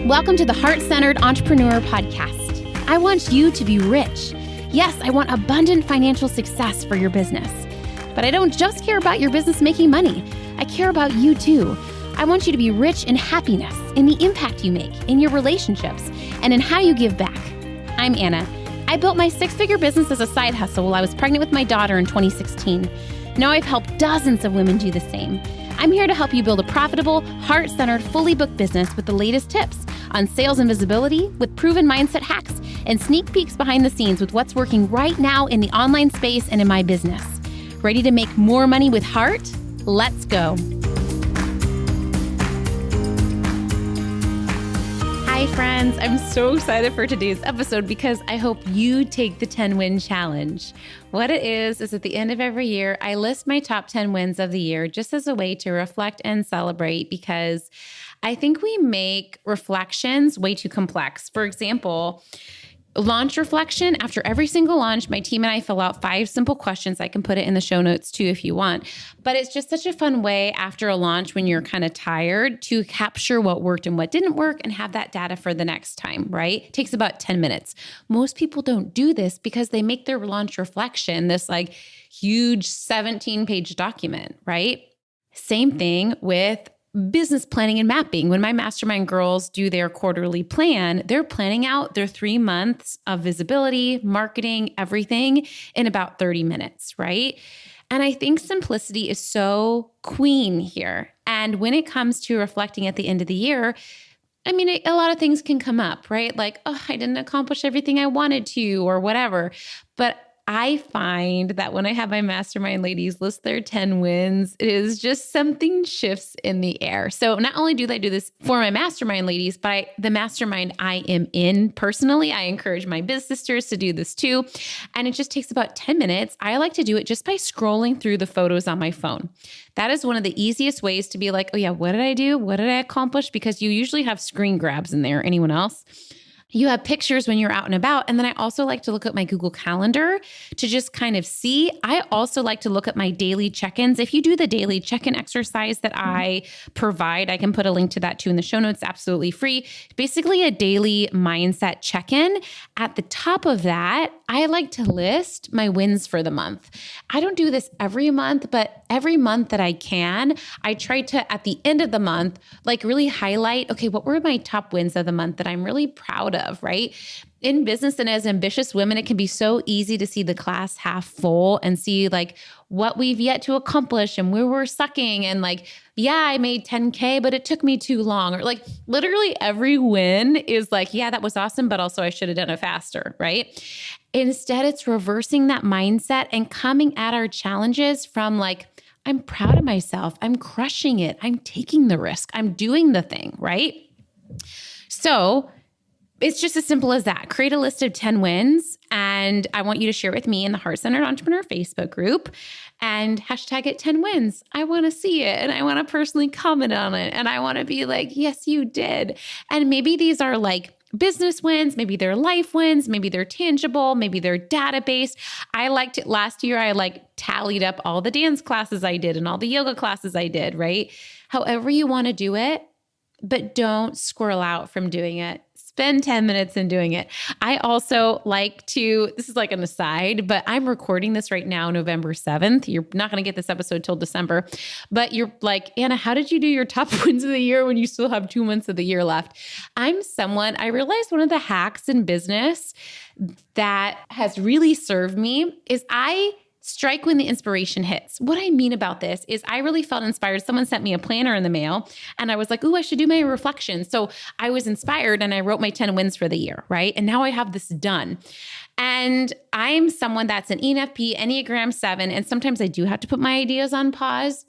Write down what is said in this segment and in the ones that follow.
Welcome to the Heart-Centered Entrepreneur Podcast. I want you to be rich. Yes, I want abundant financial success for your business. But I don't just care about your business making money. I care about you too. I want you to be rich in happiness, in the impact you make, in your relationships, and in how you give back. I'm Anna. I built my six-figure business as a side hustle while I was pregnant with my daughter in 2016. Now I've helped dozens of women do the same. I'm here to help you build a profitable, heart-centered, fully booked business with the latest tips on sales and visibility, with proven mindset hacks, and sneak peeks behind the scenes with what's working right now in the online space and in my business. Ready to make more money with heart? Let's go. Hi friends, I'm so excited for today's episode because I hope you take the 10 win challenge. What it is at the end of every year, I list my top 10 wins of the year just as a way to reflect and celebrate, because I think we make reflections way too complex. For example, launch reflection. After every single launch, my team and I fill out 5 simple questions. I can put it in the show notes too if you want. But it's just such a fun way after a launch when you're kind of tired to capture what worked and what didn't work and have that data for the next time, right? It takes about 10 minutes. Most people don't do this because they make their launch reflection this like huge 17-page document, right? Same thing with business planning and mapping. When my mastermind girls do their quarterly plan, they're planning out their 3 months of visibility, marketing, everything in about 30 minutes, right? And I think simplicity is so queen here. And when it comes to reflecting at the end of the year, I mean, a lot of things can come up, right? Like, oh, I didn't accomplish everything I wanted to or whatever. But I find that when I have my mastermind ladies list their 10 wins, it is just something shifts in the air. So not only do I do this for my mastermind ladies, but the mastermind I am in personally, I encourage my biz sisters to do this too. And it just takes about 10 minutes. I like to do it just by scrolling through the photos on my phone. That is one of the easiest ways to be like, oh yeah, what did I do? What did I accomplish? Because you usually have screen grabs in there. Anyone else? You have pictures when you're out and about. And then I also like to look at my Google Calendar to just kind of see. I also like to look at my daily check-ins. If you do the daily check-in exercise that I provide, I can put a link to that too in the show notes, absolutely free. Basically a daily mindset check-in. At the top of that, I like to list my wins for the month. I don't do this every month, but every month that I can, I try to, at the end of the month, like really highlight, okay, what were my top wins of the month that I'm really proud of, right? In business and as ambitious women, it can be so easy to see the glass half full and see like what we've yet to accomplish and where we're sucking. And like, yeah, I made 10K, but it took me too long. Or like literally every win is like, yeah, that was awesome, but also I should have done it faster, right? Instead, it's reversing that mindset and coming at our challenges from like, I'm proud of myself. I'm crushing it. I'm taking the risk. I'm doing the thing, right? So it's just as simple as that. Create a list of 10 wins, and I want you to share with me in the Heart-Centered Entrepreneur Facebook group and hashtag it 10 wins. I want to see it, and I want to personally comment on it, and I want to be like, yes, you did. And maybe these are like business wins, maybe they're life wins, maybe they're tangible, maybe they're data-based. I liked it last year. I like tallied up all the dance classes I did and all the yoga classes I did, right? However you want to do it, but don't squirrel out from doing it. Spend 10 minutes in doing it. I also like to, this is like an aside, but I'm recording this right now, November 7th. You're not going to get this episode till December, but you're like, Anna, how did you do your top wins of the year when you still have 2 months of the year left? I realized one of the hacks in business that has really served me is I strike when the inspiration hits. What I mean about this is I really felt inspired. Someone sent me a planner in the mail and I was like, ooh, I should do my reflection. So I was inspired and I wrote my 10 wins for the year, right? And now I have this done. And I'm someone that's an ENFP, Enneagram 7, and sometimes I do have to put my ideas on pause.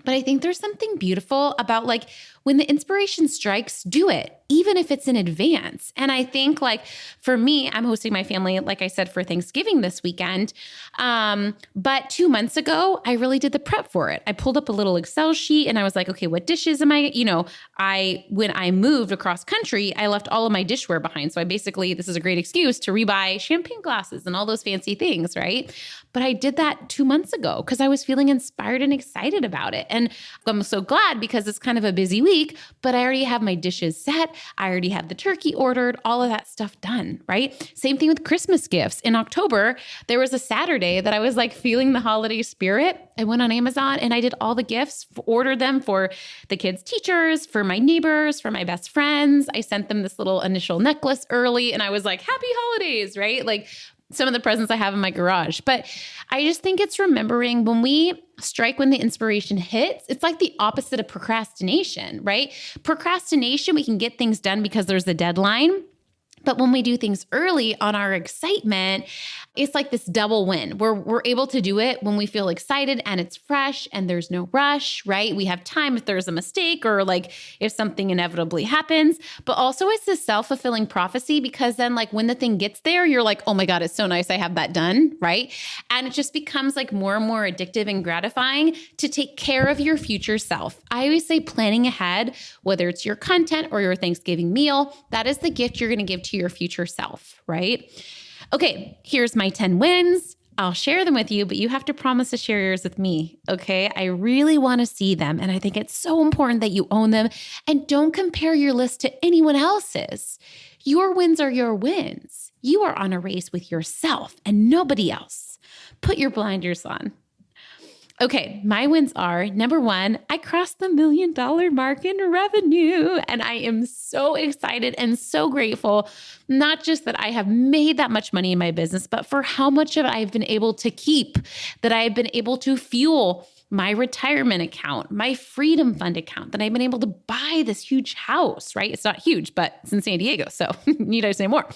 But I think there's something beautiful about like when the inspiration strikes, do it, even if it's in advance. And I think like for me, I'm hosting my family, like I said, for Thanksgiving this weekend. But 2 months ago, I really did the prep for it. I pulled up a little Excel sheet and I was like, okay, what dishes am I, when I moved across country, I left all of my dishware behind. So this is a great excuse to rebuy champagne glasses and all those fancy things, right? But I did that 2 months ago because I was feeling inspired and excited about it. And I'm so glad because it's kind of a busy week. week, but I already have my dishes set. I already have the turkey ordered, all of that stuff done, right? Same thing with Christmas gifts. In October, there was a Saturday that I was like feeling the holiday spirit. I went on Amazon and I did all the gifts, ordered them for the kids' teachers, for my neighbors, for my best friends. I sent them this little initial necklace early and I was like, happy holidays, right? Like some of the presents I have in my garage. But I just think it's remembering when we strike when the inspiration hits, it's like the opposite of procrastination, right? Procrastination, we can get things done because there's a deadline. But when we do things early on our excitement, it's like this double win. We're able to do it when we feel excited and it's fresh and there's no rush, right? We have time if there's a mistake or like if something inevitably happens. But also it's this self-fulfilling prophecy because then like when the thing gets there, you're like, oh my God, it's so nice I have that done, right? And it just becomes like more and more addictive and gratifying to take care of your future self. I always say planning ahead, whether it's your content or your Thanksgiving meal, that is the gift you're going to give to your future self, right? Okay, here's my 10 wins. I'll share them with you, but you have to promise to share yours with me, okay? I really want to see them, and I think it's so important that you own them and don't compare your list to anyone else's. Your wins are your wins. You are on a race with yourself and nobody else. Put your blinders on. Okay, my wins are, number one, I crossed the $1 million mark in revenue. And I am so excited and so grateful, not just that I have made that much money in my business, but for how much of it I've been able to keep, that I've been able to fuel my retirement account, my freedom fund account, that I've been able to buy this huge house, right? It's not huge, but it's in San Diego, so need I say more?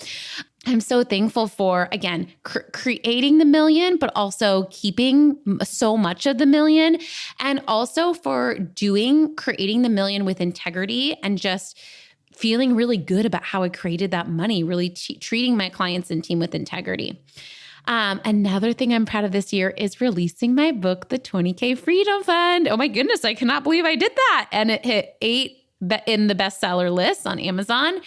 I'm so thankful for, again, creating the million, but also keeping so much of the million, and also for creating the million with integrity and just feeling really good about how I created that money, really treating my clients and team with integrity. Another thing I'm proud of this year is releasing my book, The 20K Freedom Fund. Oh my goodness, I cannot believe I did that. And it hit 8 in the bestseller list on Amazon.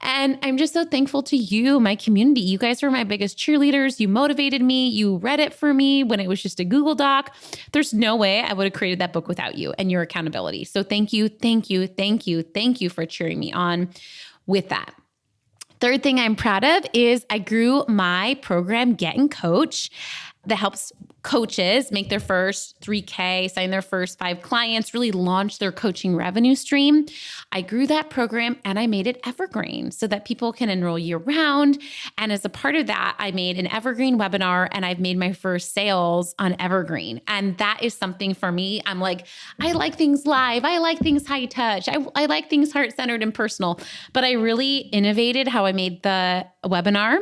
And I'm just so thankful to you, my community. You guys were my biggest cheerleaders. You motivated me. You read it for me when it was just a Google Doc. There's no way I would have created that book without you and your accountability. So thank you, thank you, thank you, thank you for cheering me on with that. Third thing I'm proud of is I grew my program, Get and Coach, that helps coaches make their first 3K, sign their first 5 clients, really launch their coaching revenue stream. I grew that program and I made it evergreen so that people can enroll year round. And as a part of that, I made an evergreen webinar and I've made my first sales on evergreen. And that is something for me. I'm like, I like things live. I like things high touch. I like things heart-centered and personal. But I really innovated how I made the webinar.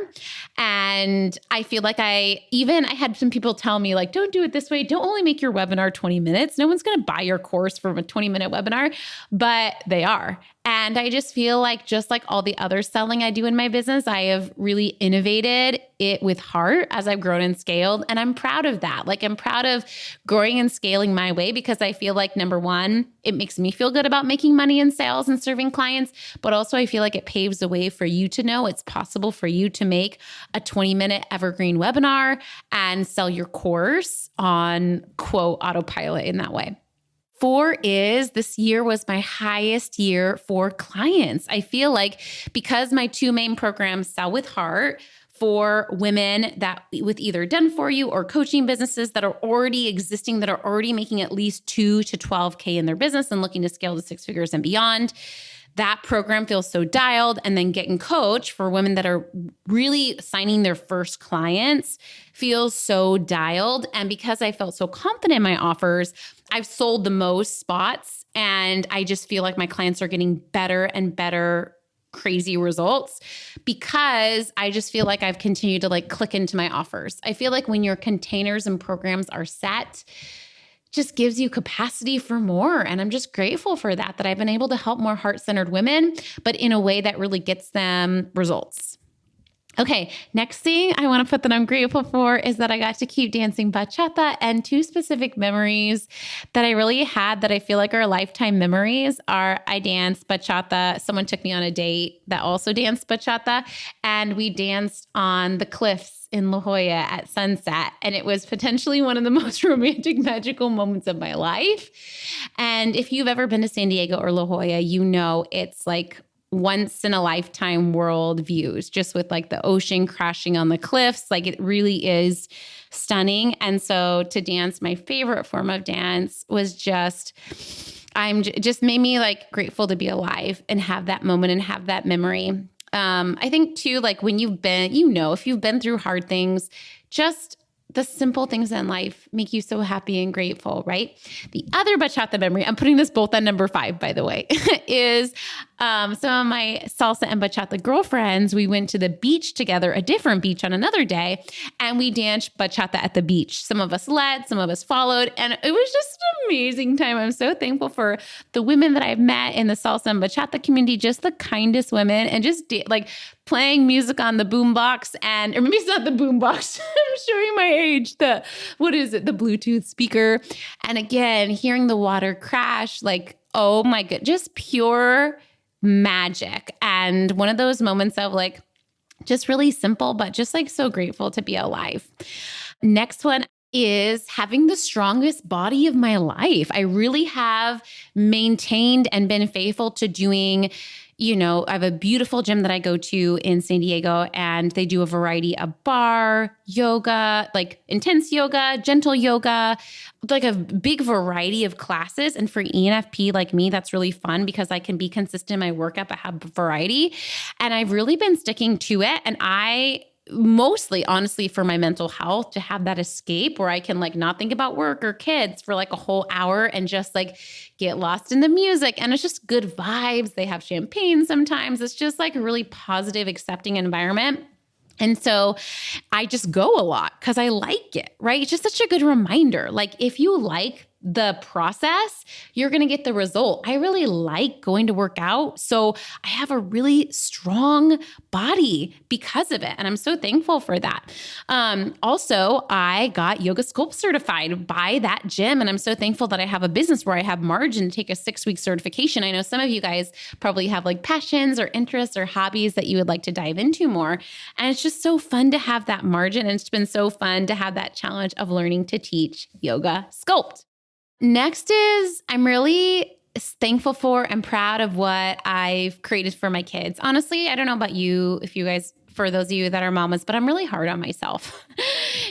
And I feel like I had some people tell me like, don't do it this way. Don't only make your webinar 20 minutes. No one's going to buy your course from a 20-minute webinar, but they are. And I just feel like just like all the other selling I do in my business, I have really innovated it with heart as I've grown and scaled. And I'm proud of that. Like I'm proud of growing and scaling my way because I feel like number one, it makes me feel good about making money in sales and serving clients, but also I feel like it paves the way for you to know it's possible for you to make a 20-minute evergreen webinar and sell your course on quote autopilot in that way. 4 is this year was my highest year for clients. I feel like because my 2 main programs, Sell with Heart, for women that with either done for you or coaching businesses that are already existing, that are already making at least 2 to 12K in their business and looking to scale to 6 figures and beyond. That program feels so dialed. And then Get and Coach for women that are really signing their first clients feels so dialed. And because I felt so confident in my offers, I've sold the most spots. And I just feel like my clients are getting better and better crazy results because I just feel like I've continued to like click into my offers. I feel like when your containers and programs are set, just gives you capacity for more. And I'm just grateful for that I've been able to help more heart-centered women, but in a way that really gets them results. Okay, next thing I want to put that I'm grateful for is that I got to keep dancing bachata, and 2 specific memories that I really had that I feel like are lifetime memories are I danced bachata. Someone took me on a date that also danced bachata, and we danced on the cliffs in La Jolla at sunset. And it was potentially one of the most romantic, magical moments of my life. And if you've ever been to San Diego or La Jolla, you know it's like once in a lifetime world views, just with like the ocean crashing on the cliffs. Like it really is stunning. And so to dance, my favorite form of dance was just made me like grateful to be alive and have that moment and have that memory. I think too, like when you've been, if you've been through hard things, just the simple things in life make you so happy and grateful, right? The other bachata memory, I'm putting this both on number 5, by the way, is some of my salsa and bachata girlfriends. We went to the beach together, a different beach on another day, and we danced bachata at the beach. Some of us led, some of us followed, and it was just an amazing time. I'm so thankful for the women that I've met in the salsa and bachata community, just the kindest women, and just playing music on the boombox, or maybe it's not the boombox. I'm showing my age. The Bluetooth speaker. And again, hearing the water crash, like, oh my God, just pure magic. And one of those moments of like, just really simple, but just like so grateful to be alive. Next one is having the strongest body of my life. I really have maintained and been faithful to doing, I have a beautiful gym that I go to in San Diego, and they do a variety of barre, yoga, like intense yoga, gentle yoga, like a big variety of classes. And for ENFP like me, that's really fun because I can be consistent in my workout, but have variety. And I've really been sticking to it. And I mostly, honestly, for my mental health, to have that escape where I can like not think about work or kids for like a whole hour and just like get lost in the music. And it's just good vibes. They have champagne sometimes. It's just like a really positive, accepting environment. And so I just go a lot because I like it, right? It's just such a good reminder. Like if you like the process, you're going to get the result. I really like going to work out. So I have a really strong body because of it. And I'm so thankful for that. Also, I got yoga sculpt certified by that gym. And I'm so thankful that I have a business where I have margin to take a 6-week certification. I know some of you guys probably have like passions or interests or hobbies that you would like to dive into more. And it's just so fun to have that margin. And it's been so fun to have that challenge of learning to teach yoga sculpt. Next is I'm really thankful for and proud of what I've created for my kids. Honestly, I don't know about you, for those of you that are mamas, but I'm really hard on myself.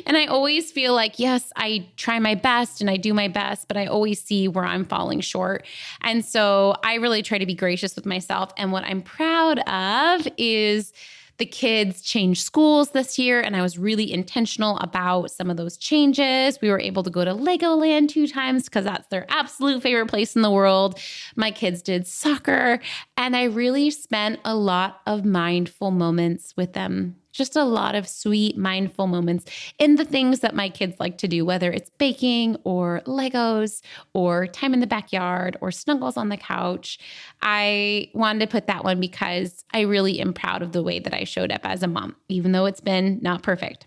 And I always feel like, yes, I try my best and I do my best, but I always see where I'm falling short. And so I really try to be gracious with myself. And what I'm proud of is the kids changed schools this year, and I was really intentional about some of those changes. We were able to go to Legoland 2 times because that's their absolute favorite place in the world. My kids did soccer, and I really spent a lot of mindful moments with them. Just a lot of sweet, mindful moments in the things that my kids like to do, whether it's baking or Legos or time in the backyard or snuggles on the couch. I wanted to put that one because I really am proud of the way that I showed up as a mom, even though it's been not perfect.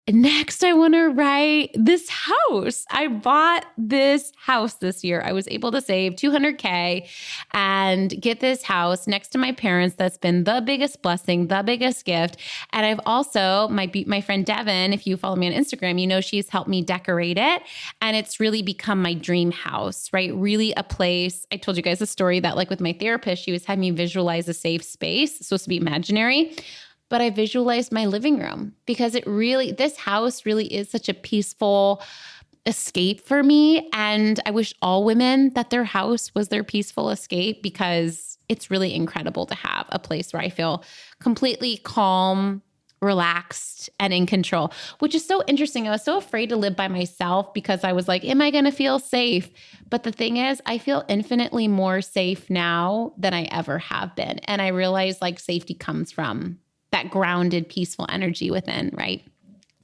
Next, I want to write this house. I bought this house this year. I was able to save $200K and get this house next to my parents. That's been the biggest blessing, the biggest gift. And I've also, my friend Devin, if you follow me on Instagram, you know she's helped me decorate it. And it's really become my dream house, right? Really a place. I told you guys a story that like with my therapist, she was having me visualize a safe space. It's supposed to be imaginary. But I visualized my living room because this house really is such a peaceful escape for me. And I wish all women that their house was their peaceful escape because it's really incredible to have a place where I feel completely calm, relaxed, and in control, which is so interesting. I was so afraid to live by myself because I was like, am I going to feel safe? But the thing is, I feel infinitely more safe now than I ever have been. And I realize like safety comes from that grounded, peaceful energy within, right?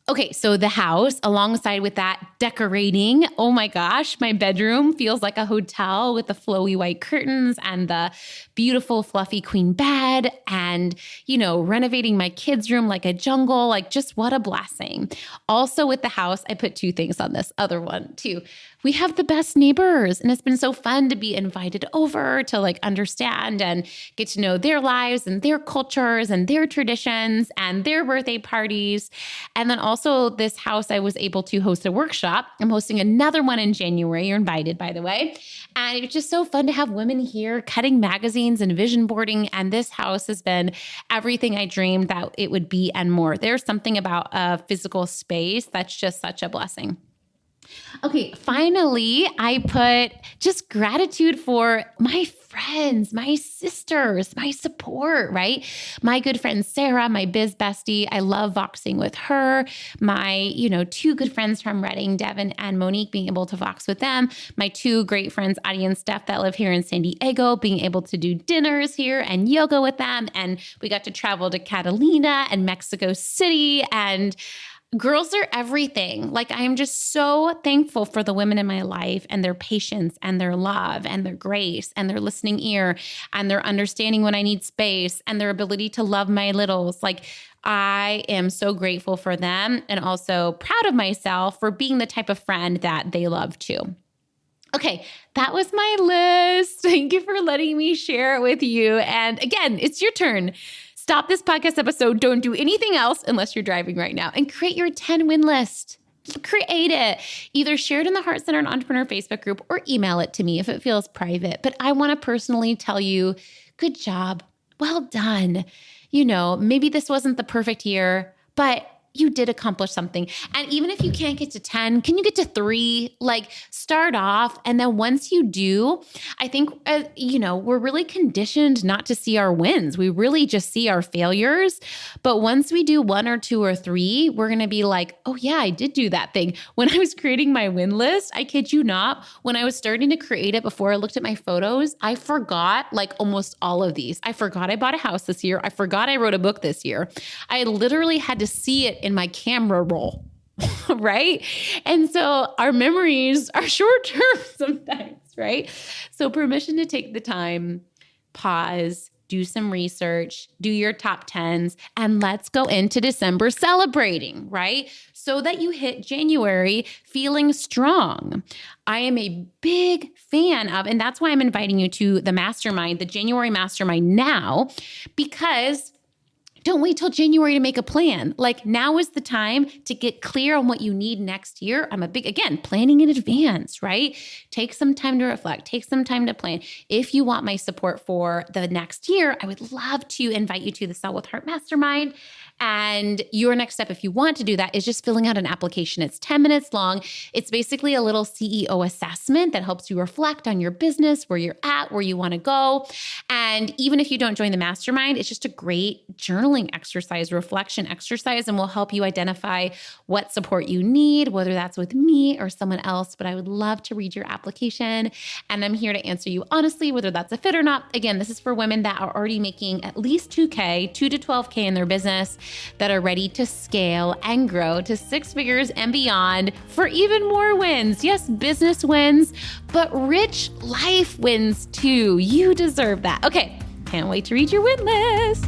Okay, so the house, alongside with that decorating, oh my gosh, my bedroom feels like a hotel with the flowy white curtains and the beautiful fluffy queen bed and, renovating my kids' room like a jungle, like just what a blessing. Also with the house, I put 2 things on this other one too. we have the best neighbors, and it's been so fun to be invited over to like understand and get to know their lives and their cultures and their traditions and their birthday parties. And then also this house, I was able to host a workshop. I'm hosting another one in January. You're invited, by the way. And it was just so fun to have women here cutting magazines and vision boarding. And this house has been everything I dreamed that it would be and more. There's something about a physical space that's just such a blessing. Okay, finally, I put just gratitude for my friends, my sisters, my support, right? My good friend, Sarah, my biz bestie. I love voxing with her. My, two good friends from Reading, Devin and Monique, being able to vox with them. My two great friends, Addie and Steph, that live here in San Diego, being able to do dinners here and yoga with them. And we got to travel to Catalina and Mexico City, and girls are everything. Like, I am just so thankful for the women in my life and their patience and their love and their grace and their listening ear and their understanding when I need space and their ability to love my littles. Like, I am so grateful for them and also proud of myself for being the type of friend that they love too. Okay, that was my list. Thank you for letting me share it with you. And again, it's your turn. Stop this podcast episode. Don't do anything else unless you're driving right now, and create your 10-win list. Create it. Either share it in the Heart Centered Entrepreneur Facebook group or email it to me if it feels private. But I want to personally tell you, good job. Well done. Maybe this wasn't the perfect year, but you did accomplish something. And even if you can't get to 10, can you get to 3? Like, start off. And then once you do, I think, we're really conditioned not to see our wins. We really just see our failures. But once we do 1 or 2 or 3, we're going to be like, oh yeah, I did do that thing. When I was creating my win list, I kid you not, when I was starting to create it, before I looked at my photos, I forgot like almost all of these. I forgot I bought a house this year. I forgot I wrote a book this year. I literally had to see it in my camera roll, right? And so our memories are short-term sometimes, right? So permission to take the time, pause, do some research, do your top 10s, and let's go into December celebrating, right? So that you hit January feeling strong. I am a big fan of, and that's why I'm inviting you to the mastermind, the January mastermind now, because don't wait till January to make a plan. Like, now is the time to get clear on what you need next year. I'm a big, again, planning in advance, right? Take some time to reflect, take some time to plan. If you want my support for the next year, I would love to invite you to the Sell with Heart Mastermind. And your next step, if you want to do that, is just filling out an application. It's 10 minutes long. It's basically a little CEO assessment that helps you reflect on your business, where you're at, where you want to go. And even if you don't join the mastermind, it's just a great journaling exercise, reflection exercise, and will help you identify what support you need, whether that's with me or someone else. But I would love to read your application. And I'm here to answer you honestly, whether that's a fit or not. Again, this is for women that are already making at least 2K, 2 to 12K in their business, that are ready to scale and grow to 6 figures and beyond for even more wins. Yes, business wins, but rich life wins too. You deserve that. Okay, can't wait to read your win list.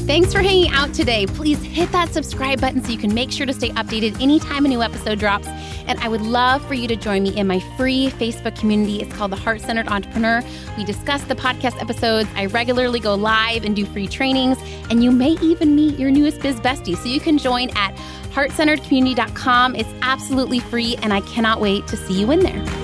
Thanks for hanging out today. Please hit that subscribe button so you can make sure to stay updated anytime a new episode drops. And I would love for you to join me in my free Facebook community. It's called the Heart Centered Entrepreneur. We discuss the podcast episodes. I regularly go live and do free trainings. And you may even meet your newest biz bestie. So you can join at heartcenteredcommunity.com. It's absolutely free, and I cannot wait to see you in there.